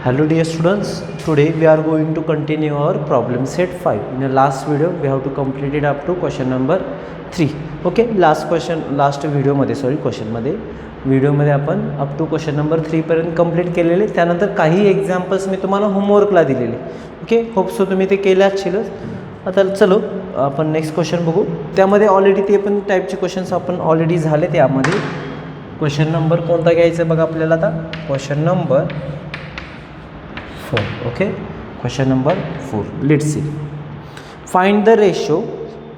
Hello dear students, today we are going to continue our problem set 5. In the last video we have to complete it up to question number 3. Okay, last video मध्ये आपण up to question number 3 पर्यंत complete केलेले. त्यानंतर काही examples मी तुम्हाला होमवर्कला दिलेले. Okay, hope so तुम्ही ते केले असतीलच. आता चलो आपण नेक्स्ट क्वेश्चन बघू. त्यामध्ये ऑलरेडी ते पण टाईपचे क्वेश्चन्स आपण ऑलरेडी झाले. त्यामध्ये क्वेश्चन नंबर कोणता घ्यायचा बघा आपल्याला. आता question number 4. okay, question number 4. Let's see. Find the ratio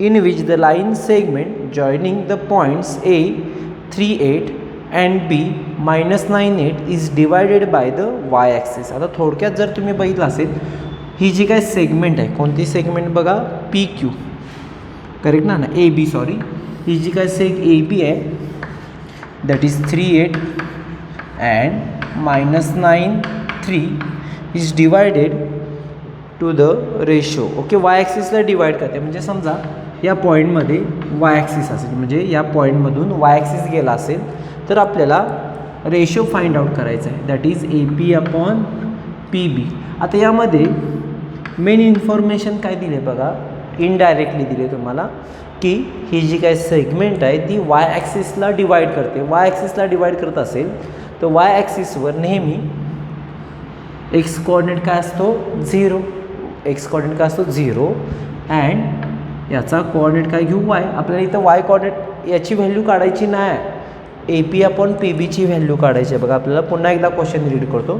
in which the line segment joining the points A 38 and B -98 is divided by the y axis. आता थोडक्यात जर तुम्ही बघितलं असेल, ही जी काय सेगमेंट आहे, कोणती सेगमेंट बघा, पी क्यू, करेक्ट ना, ए बी, सॉरी, ही जी काय ए बी आहे that is 38 and -93 is divided to the ratio. Okay, Y ॲक्सिसला डिवाइड करते. म्हणजे समजा या पॉईंटमध्ये वाय ॲक्सिस असेल, म्हणजे या पॉईंटमधून वाय ॲक्सिस गेला असेल, तर आपल्याला रेशो फाइंड आउट करायचा आहे, that is A P upon P B. आता यामध्ये मेन इन्फॉर्मेशन काय दिले बघा, इनडायरेक्टली दिले तुम्हाला, की ही जी काय सेगमेंट आहे ती वाय ॲक्सिसला डिवाइड करते. वाय ॲक्सिसला डिवाइड करत असेल तर वाय ॲक्सिसवर नेहमी एक्स कोऑर्डिनेट काय असतो, 0. एक्स कोऑर्डिनेट काय असतो, 0. अँड याचा कोऑर्डिनेट काय घेऊ, वाय. आपल्याला इथं वाय कोऑर्डिनेट याची व्हॅल्यू काढायची नाही, ए पी अपॉन पी बीची व्हॅल्यू काढायची आहे. बघा, आपल्याला पुन्हा एकदा क्वेश्चन रीड करतो.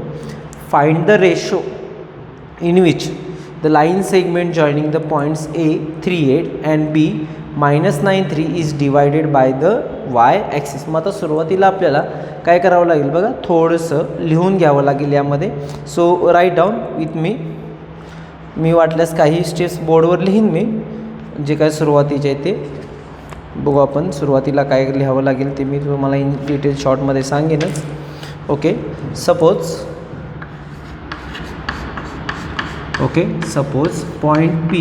Find the ratio in which the line segment joining the points A 38 and B -93 is divided by the Y axis. मग आता सुरुवातीला आपल्याला काय करावं लागेल बघा, थोडंसं लिहून घ्यावं लागेल यामध्ये. So write down with me वाटल्यास काही स्टेप्स बोर्डवर लिहीन मी, जे काय सुरुवातीचे आहे ते बघू आपण. सुरुवातीला काय लिहावं लागेल ते मी तुम्हाला इन डिटेल शॉर्टमध्ये सांगेनच. Okay, suppose point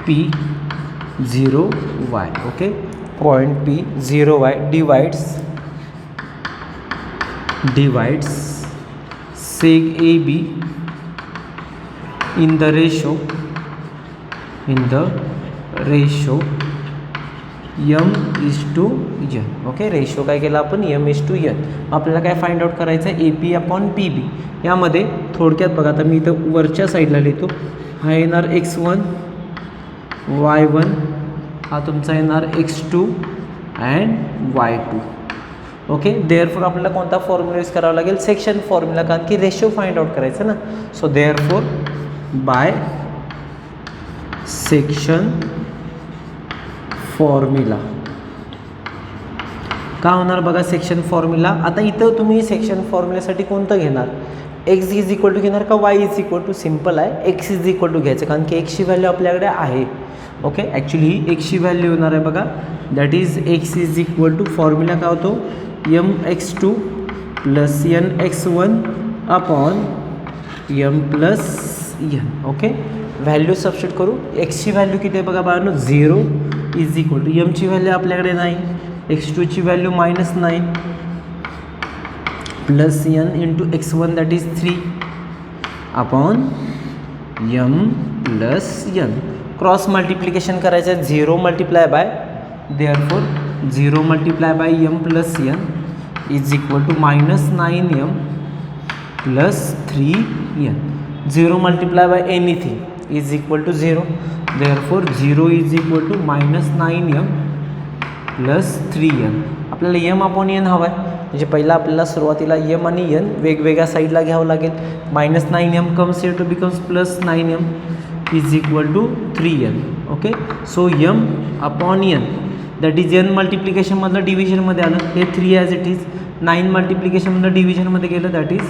P 0 y. Okay, point P 0 y divides seg AB in the ratio m:n. Okay, ratio काय केला आपण, m:n. आपल्याला काय फाइंड आउट करायचं आहे, ए पी अपॉन पी बी. यामध्ये थोडक्यात बघा, आता मी इथं वरच्या साईडला लिहितो. हा येणार x1 y1, हा तुमचा येणार x2 and y2. Okay, therefore आपल्याला कोणता फॉर्म्युला यूज करावा लागेल, सेक्शन फॉर्म्युला, कारण की रेशो फाइंड आउट करायचं ना. So therefore by section formula का होणार बघा, सेक्शन फॉर्म्युला. आता इथं तुम्ही सेक्शन फॉर्म्युल्यासाठी कोणतं घेणार, एक्स इज इक्वल टू घेणार का Y is equal to. Simple आहे, एक्स इज इक्वल टू घ्यायचं, कारण की एक्सची व्हॅल्यू आपल्याकडे आहे. ओके, ॲक्च्युली ही एक्सची व्हॅल्यू होणार आहे बघा, that is X is equal to, formula काय होतो, mx2 plus nx1 upon m+n. Okay, value substitute करू. एक्सची व्हॅल्यू किती आहे बघा बाळांनो, 0 इज इक्वल टू, एमची व्हॅल्यू आपल्याकडे नाही, x2ची value -9 plus n into x1 that is 3 upon m+n. Cross multiplication करायचं आहे, 0 multiply by, therefore 0 multiply by m+n is equal to -9m plus 3n. 0 multiply by anything is equal to 0, therefore 0 is equal to -9m plus 3n. आपल्याला m upon n हवा आहे, म्हणजे पहिला आपल्याला सुरुवातीला m आणि n वेगवेगळ्या साईडला घ्यावं लागेल. -9m comes here to becomes +9m is equal to 3n. Okay, so m upon n that is n मल्टिप्लिकेशनमधलं डिव्हिजनमध्ये आलं, हे 3 ॲज इट इज. 9 मल्टिप्लिकेशनमधलं डिव्हिजनमध्ये गेलं, that is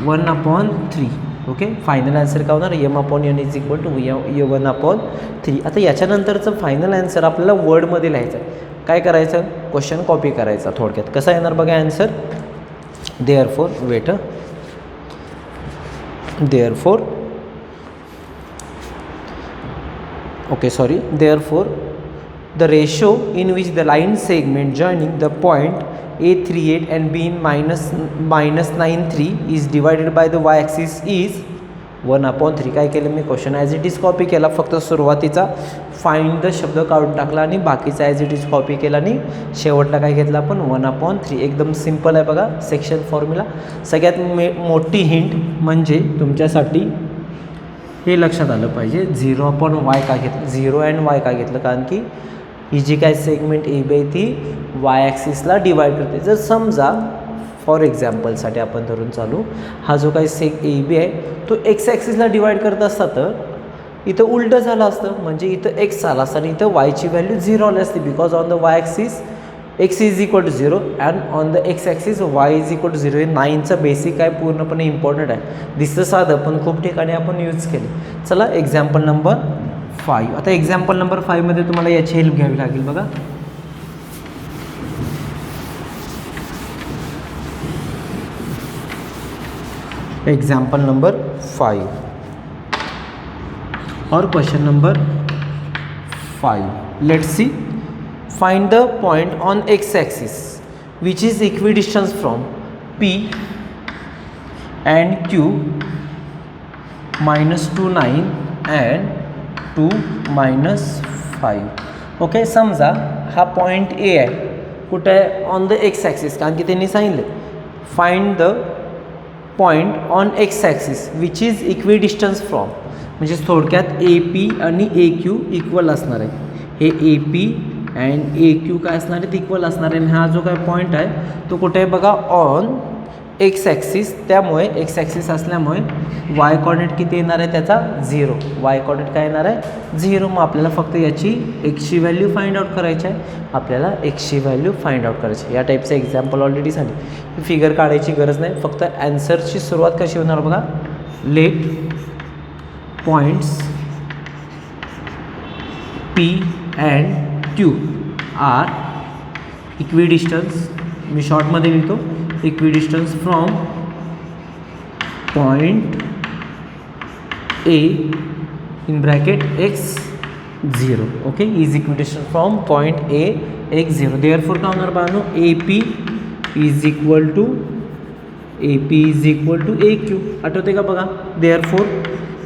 1/3. Okay, final answer काय होणार, m upon n is equal to 1/3. आता याच्यानंतरचं फायनल आन्सर आपल्याला वर्डमध्ये लिहायचं आहे. काय करायचं, क्वेश्चन कॉपी करायचा. थोडक्यात कसा येणार बघा answer, therefore wait, therefore the ratio in which the line segment joining the point A38 and B in -93 is divided by the y-axis is 1/3. काय केलं मी question as it is copy केला, फक्त सुरुवातीचा फाइंड द शब्द काढून टाकला आणि बाकीचा ॲज इट इज कॉपी केला आणि शेवटला काय घेतला आपण 1/3. एकदम सिम्पल आहे बघा सेक्शन फॉर्म्युला. सगळ्यात मोठी हिंट म्हणजे तुमच्यासाठी हे लक्षात आलं पाहिजे 0/y का घेतलं, 0 अँड y का घेतलं, कारण की ही जी काय सेगमेंट ए बी आहे ती वाय ॲक्सिसला डिवाईड करते. जर समजा फॉर एक्झाम्पलसाठी आपण धरून चालू, हा जो काही सेग ए बी आहे तो एक्स ॲक्सिसला डिवाईड करत असता तर इथं उलटं झालं असतं, म्हणजे इथं एक्स आला असतं आणि इथं वायची व्हॅल्यू 0 आली असते. Because on the Y axis X is equal to 0 and on the X axis Y is equal to 0. हे 9चं बेसिक आहे, पूर्णपणे इम्पॉर्टंट आहे. दिसतं साधं पण खूप ठिकाणी आपण यूज केले. चला एक्झाम्पल नंबर 5. आता एक्झाम्पल नंबर 5 मध्ये तुम्हाला याची हेल्प घ्यावी लागेल बघा. एग्जाम्पल नंबर 5 और question number 5. Let's see. Find the point on x axis which is equidistance from P and Q -29 and 2 -5. Okay, समजा हा पॉइंट ए आहे, कुठे आहे ऑन द एक्स ॲक्सिस, कारण की त्यांनी सांगितलं find the point on x axis which is equidistance from, म्हणजे थोडक्यात ए पी आणि ए क्यू इक्वल असणार आहे. हे A P and A Q काय असणार आहेत, इक्वल असणार आहे. आणि हा जो काय पॉईंट आहे तो कुठे आहे बघा ऑन एक्स ॲक्सिस. त्यामुळे एक्स ॲक्सिस असल्यामुळे वाय कॉर्डिनेट किती येणार आहे त्याचा 0. वाय कॉर्डिनेट काय येणार आहे 0. मग आपल्याला फक्त याची एक्सची व्हॅल्यू फाइंड आउट करायची आहे. आपल्याला एक्सची व्हॅल्यू फाइंड आउट करायची. या टाईपचं एक्झाम्पल ऑलरेडी झाली, फिगर काढायची गरज नाही. फक्त ॲन्सरची सुरुवात कशी होणार बघा. Let points P and Q are equidistance, मी शॉर्टमध्ये लिहितो, equidistance from point A in bracket x0. Okay, is equidistance from point A x0. Therefore काय होणार बाळांनो, A P is equal to A Q. आठवते का बघा. Therefore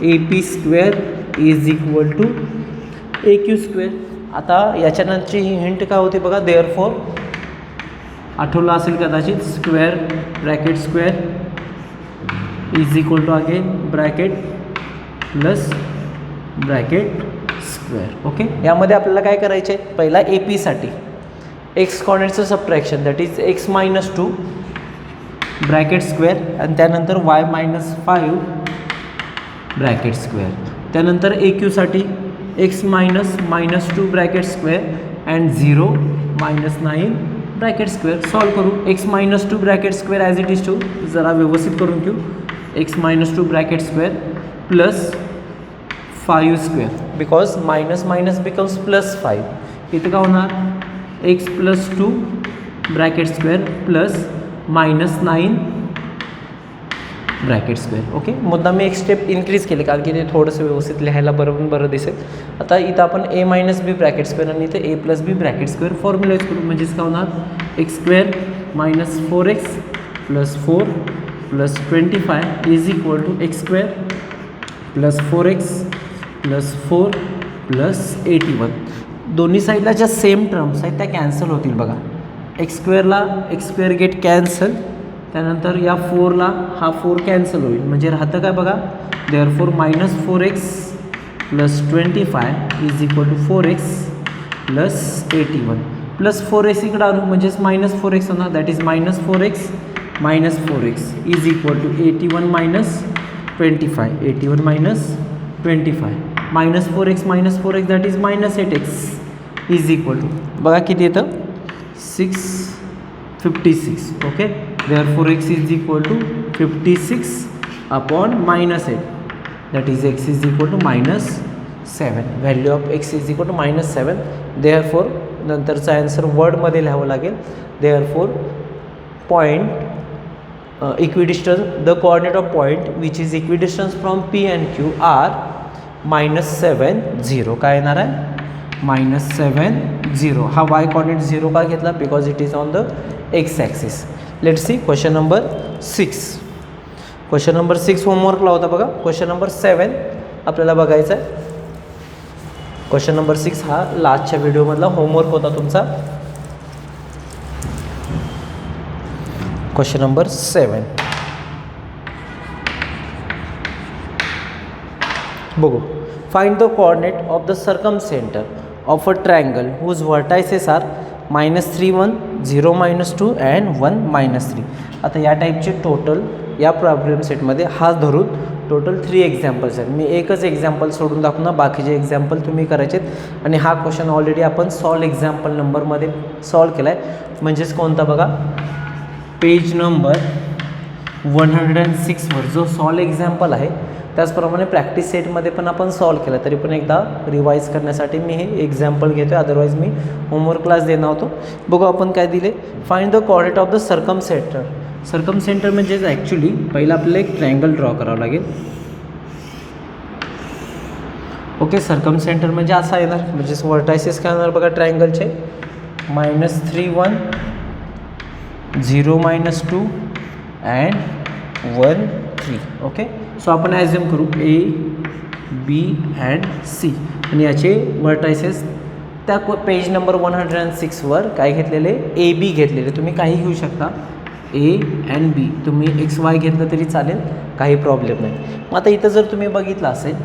A P square is equal to A Q square. आता याच्यानंतरची hint काय होती बघा. देअरफॉर आठवलं असेल कदाचित, square bracket square is equal to again bracket plus bracket square. Okay, यामध्ये आपल्याला काय करायचे आहे, पहिला ए पीसाठी एक्स कॉर्डिनेटचं subtraction, that is x -2 bracket square, आणि त्यानंतर y -5 ब्रॅकेट स्क्वेअर. त्यानंतर ए क्यूसाठी x -2 bracket square and 0 -9 bracket square. Solve करू. x -2 bracket square as it is to, जरा व्यवस्थित करून घेऊ. x -2 bracket square plus 5 square, because minus minus becomes +5. इथं का होणार x +2 bracket square plus -9 bracket square. Okay, मुद्दा मी एक स्टेप इन्क्रीज केले कारण की ते थोडंसं व्यवस्थित लिहायला बरं दिसेल. आता इथं आपण a -b ब्रॅकेट स्क्वेअर आणि इथं a + b ब्रॅकेट स्क्वेअर फॉर्म्युलाइज करू. म्हणजेच काय होणार x² - 4x + 4 + 25 is equal to x² + 4x + 4 + 81. दोन्ही साईडला ज्या सेम टर्म्स आहेत त्या कॅन्सल होतील बघा. x² गेट कॅन्सल, त्यानंतर या 4ला हा 4 कॅन्सल होईल, म्हणजे राहतं काय बघा. Therefore -4x + 25 is equal to 4x + 81 + 4x इकडं आणू, म्हणजेच -4x होणार. That is -4x is equal to 81 - 25. 81 - 25 -4x that is -8x is equal to बघा किती येतं 656. Okay, therefore x is equal to 56 upon -8 that is x is equal to -7. Value of x is equal to -7. Therefore नंतरचा answer वर्डमध्ये लिहावं लागेल. Therefore point equidistance, the coordinate of point which is equidistance from P and Q R -7 0. काय येणार आहे -7 0. हा y coordinate 0 का घेतला, because it is on the X axis. Let's see question number 6. Question number 6 होमवर्कला होता बघा. क्वेश्चन नंबर 7 आपल्याला बघायचा आहे. क्वेश्चन नंबर 6 हा लास्टच्या व्हिडिओमधला होमवर्क होता तुमचा. क्वेश्चन नंबर 7 बघू. Find the coordinate of the circumcenter of a triangle whose vertices are -3 1 0 -2 and 1 -3. आता या टाईपचे टोटल या प्रॉब्लेम सेटमध्ये हा धरून टोटल 3 एक्झाम्पल्स आहेत. मी एकच एक्झाम्पल सोडून दाखवणार, बाकीचे एक्झाम्पल तुम्ही करायचेत. आणि हा क्वेश्चन ऑलरेडी आपण सॉल्व एक्झाम्पल नंबरमध्ये सॉल्व केला आहे. म्हणजेच कोणता बघा, पेज नंबर 106वर जो सॉल्व एक्झाम्पल आहे. त्याचप्रमाणे प्रॅक्टिस सेटमध्ये पण आपण सॉल्व केला, तरी पण एकदा रिवाईज करण्यासाठी मी हे एक्झाम्पल घेतो आहे. अदरवाईज मी होमवर्क क्लास देणार होतो. बघू आपण काय दिले. Find the coordinate of the circumcenter. Circumcenter म्हणजे ॲक्च्युली पहिलं आपल्याला एक ट्रायंगल ड्रॉ करावं लागेल. ओके, सर्कमसेंटर म्हणजे असा येणार, म्हणजेच व्हर्टायसेस काय होणार बघा ट्रायंगलचे -3 1 0 -2 अँड 1 3. ओके, सो आपण ॲज्युम करू A B अँड C आणि याचे व्हर्टायसेस त्या पेज नंबर 106वर काय घेतलेले, AB घेतलेले. तुम्ही काही घेऊ शकता, A अँड B. तुम्ही XY घेतलं तरी चालेल, काही प्रॉब्लेम नाही. मग आता इथं जर तुम्ही बघितलं असेल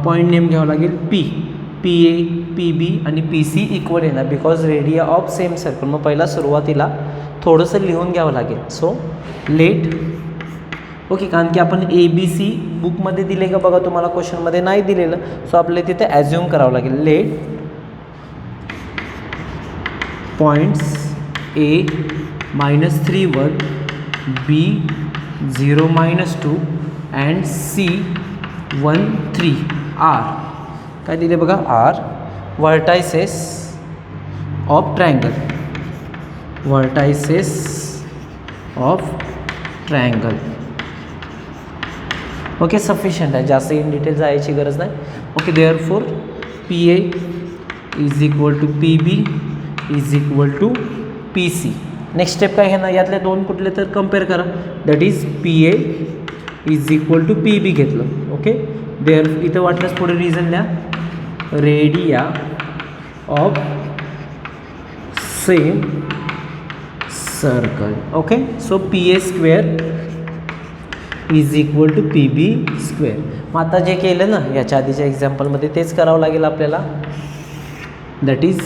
पॉईंट नेम घ्यावं लागेल PA PB आणि PC इक्वल येणार because radio of same circle. मग पहिला सुरुवातीला थोडंसं लिहून घ्यावं लागेल. So let. ओके, कारण की आपण ABC बुकमध्ये दिले का बघा, तुम्हाला क्वेश्चनमध्ये नाही दिलेलं. सो आपल्याला तिथे ॲज्युम करावं लागेल. Let points A -3 1 B 0 -2 and C 1 3 R काय दिले बघा, R vertices of triangle. Vertices of triangle. Okay, sufficient आहे, जास्त इन डिटेल जायची गरज नाही. Okay, therefore PA is equal to PB is equal to PC. Next step काय घेणार, यातले दोन कुठले तर कम्पेअर करा. That is PA is equal to PB घेतलं. ओके, देअर इथं वाटलंच पुढे रिझन द्या, radii of same circle. Okay, so PA square is equal to PB square. मग आता जे केलं ना याच्या आधीच्या एक्झाम्पलमध्ये तेच करावं लागेल आपल्याला. That is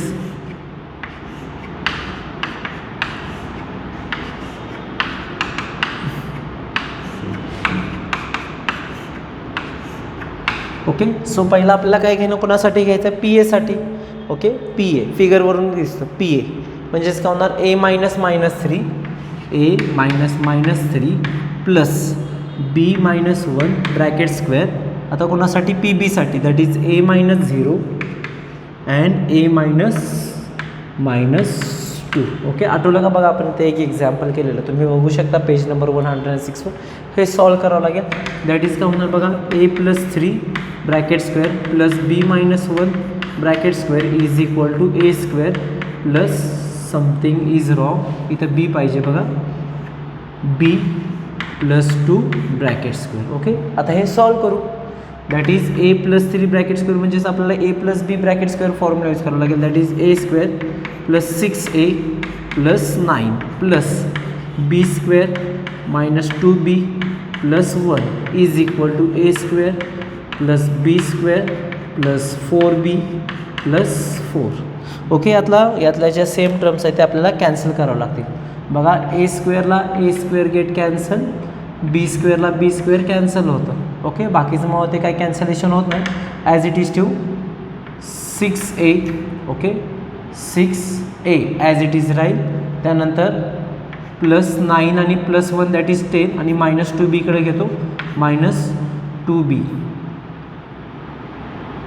okay. सो पहिला आपल्याला काय घेणं, कोणासाठी घ्यायचं आहे, PA साठी. ओके, PA फिगरवरून दिसतं PA म्हणजेच काय होणार, A -3 plus B -1 bracket square. आता कोणासाठी, PB साठी, that is A -0 and A -2. Okay, आठवलं का बघा, आपण ते एक एक्झाम्पल केलेलं, तुम्ही बघू शकता पेज नंबर 106वर. हे सॉल्व करावं लागेल. दॅट इज काय होणार बघा, A +3 bracket square plus B -1 bracket square is equal to A square plus something is wrong. इथं B पाहिजे बघा, B +2 ब्रॅकेट स्क्वेअर. ओके, आता हे सॉल्व करू. That is A +3 bracket square म्हणजेच आपल्याला A + B bracket square formula use करावं लागेल. That is A square plus 6A plus 9 plus B square -2B plus 1 is equal to A square plus B square plus 4B plus 4. Okay, यातल्या ज्या same terms आहेत ते आपल्याला cancel करावं लागतील. बघा, A स्क्वेअरला A square get cancel, B स्क्वेअरला B square cancel होतं. Okay, बाकीचं मग ते काय कॅन्सलेशन होत नाही. ॲज इट इज ठेवू 6A. Okay, 6A as it is राहील. त्यानंतर +9 आणि +1 दॅट इज 10 आणि -2B कडे घेतो, -2B.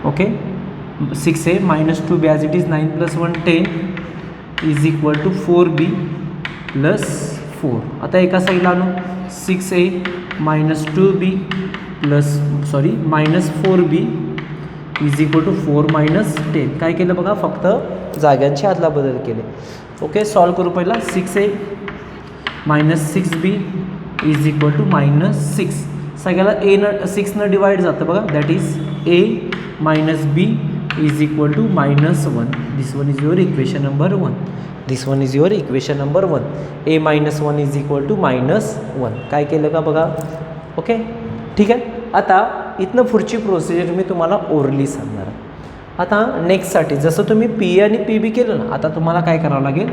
Okay, 6A -2B as it is 9 + 1 10 is equal to 4B plus 4. आता एका साईडला आणू, 6A -2B plus -4B is equal to 4 minus 10. काय केलं बघा, फक्त जाग्यांची अदलाबदल केले. ओके, सॉल्व करू पहिला. 6a minus 6b is equal to -6. सगळ्याला a 6 डिवाइड जातं बघा. That is a minus b is equal to -1. This one is your equation number 1. This one is your equation number 1. a minus 1 is equal to -1. काय केलं का बघा. Okay, ठीक आहे. आता इथनं पुढची प्रोसिजर मी तुम्हाला ओरली सांगणार आहे. आता नेक्स्टसाठी जसं तुम्ही पी आणि पी बी केलं ना, आता तुम्हाला काय करावं लागेल,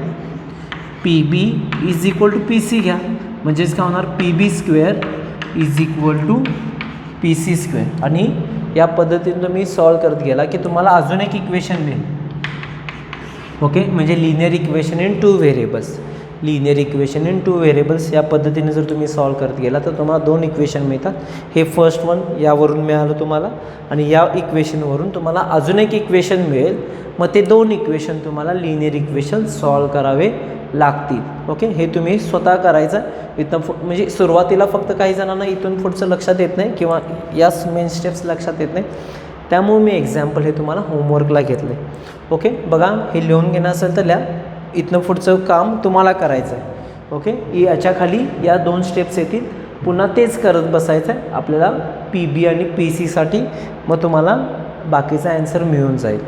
P B is equal to P C घ्या. म्हणजेच काय होणार, P B square is equal to P C square. आणि या पद्धतीने तुम्ही सॉल्व करत गेला की तुम्हाला अजून एक इक्वेशन मिळेल. ओके, म्हणजे linear equation in 2 variables. Linear equation in 2 variables या पद्धतीने जर तुम्ही सॉल्व करत गेला तर तुम्हाला 2 इक्वेशन मिळतात. हे फर्स्ट वन यावरून मिळालं तुम्हाला, आणि या इक्वेशनवरून तुम्हाला अजून एक इक्वेशन मिळेल. मग ते 2 इक्वेशन तुम्हाला लिनियर इक्वेशन सॉल्व करावे लागतील. ओके, हे तुम्ही स्वतः करायचं. इथं म्हणजे सुरुवातीला फक्त काही जणांना इथून पुढचं लक्षात येत नाही किंवा या मेन स्टेप्स लक्षात येत नाही, त्यामुळे मी एक्झाम्पल हे तुम्हाला होमवर्कला घेतलं आहे. ओके, बघा, हे लिहून घेणं असेल तर लिहा. इथनं पुढचं काम तुम्हाला करायचं आहे. ओके, याच्या खाली या 2 स्टेप्स येतील. पुन्हा तेच करत बसायचं आहे आपल्याला पी बी आणि पी सीसाठी. मग तुम्हाला बाकीचा ॲन्सर मिळून जाईल.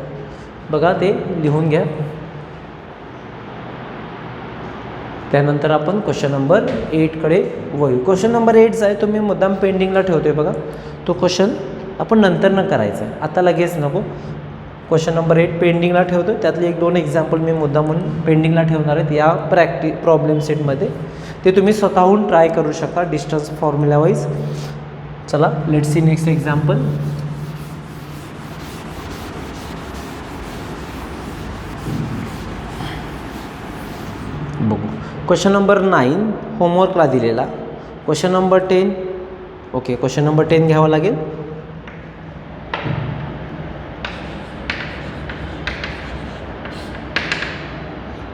बघा, ते लिहून घ्या. त्यानंतर आपण क्वेश्चन नंबर 8कडे वळू. क्वेश्चन नंबर 8 आहे तो मी मुद्दाम पेंडिंगला ठेवतो आहे बघा. तो क्वेश्चन आपण नंतर न करायचा आहे, आता लगेच नको. क्वेश्चन नंबर 8 पेंडिंगला ठेवतो. त्यातले 1-2 एक्झाम्पल मी मुद्दा म्हणून पेंडिंगला ठेवणार आहेत या प्रॉब्लेम सेटमध्ये. ते तुम्ही स्वतःहून ट्राय करू शकता डिस्टन्स फॉर्म्युला वाईज. चला, लेट्स सी नेक्स्ट एक्झाम्पल. बघू. क्वेश्चन नंबर 9 होमवर्कला दिलेला. Question number 10. Okay, question number 10 घ्यावं लागेल.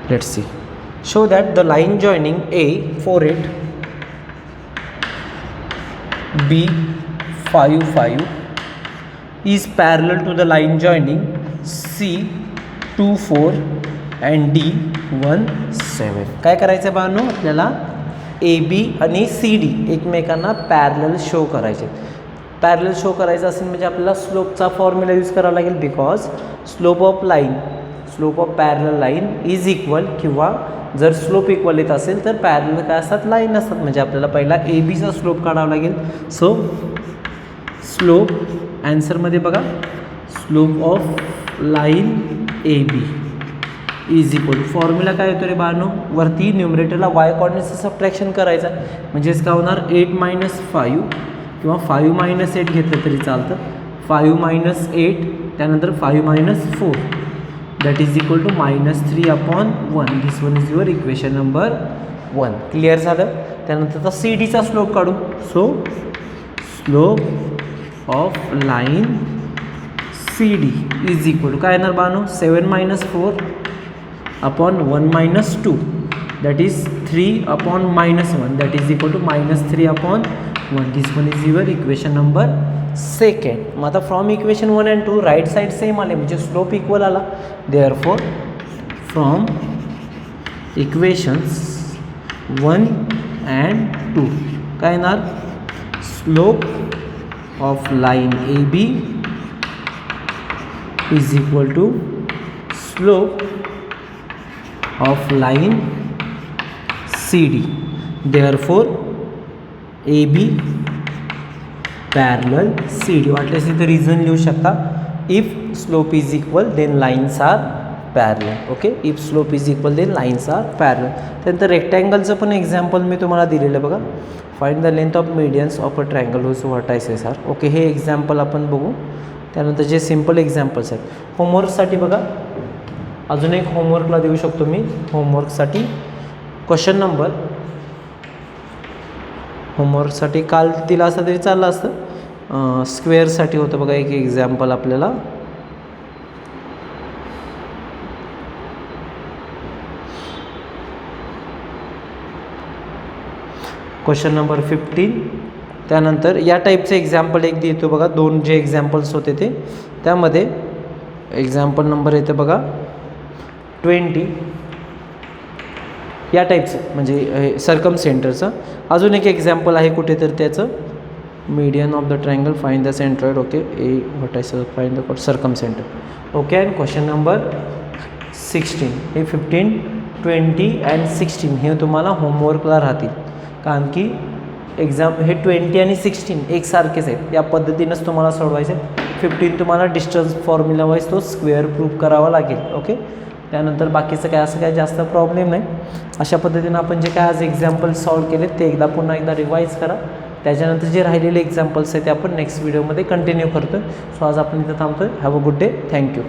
Let's see. Show that the line joining A 48, B 55 is parallel to the line joining C 24 and D 17. काय करायचं आहे बाळांनो, आपल्याला ए बी आणि सी डी एकमेकांना पॅरलल शो करायचे. पॅरलल शो करायचं असेल म्हणजे आपल्याला स्लोपचा फॉर्म्युला यूज करावा लागेल. Because slope of parallel line is equal, किंवा जर स्लोप इक्वल येत असेल तर पॅरलल काय असतात, लाईन असतात. म्हणजे आपल्याला पहिला ए बीचा स्लोप काढावा लागेल. सो स्लोप ॲन्सरमध्ये बघा, slope of line A B is equal, formula काय होतो रे बाळांनो, वरती न्यूमरेटरला वाय कॉर्डिनेटचं सबट्रॅक्शन करायचं. म्हणजेच काय होणार, 8 - 5 किंवा 5 - 8 घेतलं तरी चालतं. 5 - 8 त्यानंतर 5 - 4 that is equal to -3/1. This one is your equation number 1. Clear झालं. त्यानंतर आता सी डीचा स्लोप काढू. So slope of line C D is equal to काय येणार बाळांनो, 7 - 4/1 - 2 that is 3/-1 that is equal to -3/1. This one is your equation number 2. मग आता from equation 1 and 2 right side same आले म्हणजे स्लोप इक्वल आला. देअरफॉर फ्रॉम इक्वेशन्स 1 and 2 काय येणार, slope of line A B is equal to slope of line C D. Therefore A B parallel C D. वाटल्यास इथं reason लिहू शकता, if slope is equal then lines are parallel. Okay, if slope is equal then lines are parallel. त्यानंतर रेक्टँगलचं पण example मी तुम्हाला दिलेलं बघा. Find the length of medians of a triangle whose vertices are. Okay, हे एक्झाम्पल आपण बघू. त्यानंतर जे सिम्पल एक्झाम्पल्स आहेत होमवर्कसाठी बघा, अजून एक होमवर्कला देऊ शकतो मी. होमवर्कसाठी क्वेश्चन नंबर, होमवर्कसाठी काल दिला असतं तरी चाललं असतं. स्क्वेअरसाठी होतं बघा एक एक्झाम्पल आपल्याला. Question number 15. त्यानंतर या टाईपचे एक्झाम्पल एक देतो बघा, 2 जे एक्झाम्पल्स होते ते, त्यामध्ये एक्झाम्पल नंबर येते बघा 20 या टाईपचं, म्हणजे हे सर्कम सेंटरचं. अजून एक एक्झाम्पल आहे कुठे तर त्याचं, median of the triangle find the centroid. Okay, A what I find the circum centre. Okay, and question number 16 हे 15, 20 अँड 16 हे तुम्हाला होमवर्कला राहतील, कारण की हे 20 आणि 16 एकसारखेच आहेत. या पद्धतीनंच तुम्हाला सोडवायचे. 15 तुम्हाला डिस्टन्स फॉर्म्युला वाईज तो स्क्वेअर प्रूफ करावा लागेल. ओके, त्यानंतर बाकीचं काय असं काय जास्त प्रॉब्लेम नाही. अशा पद्धतीनं आपण जे काय आज एक्झाम्पल सॉल्व केले ते पुन्हा एकदा रिवाईज करा. त्याच्यानंतर जे राहिलेले एक्झाम्पल्स आहेत ते आपण नेक्स्ट व्हिडिओमध्ये कंटिन्यू करतो. सो आज आपण इथं थांबतो. Have a good day. Thank you.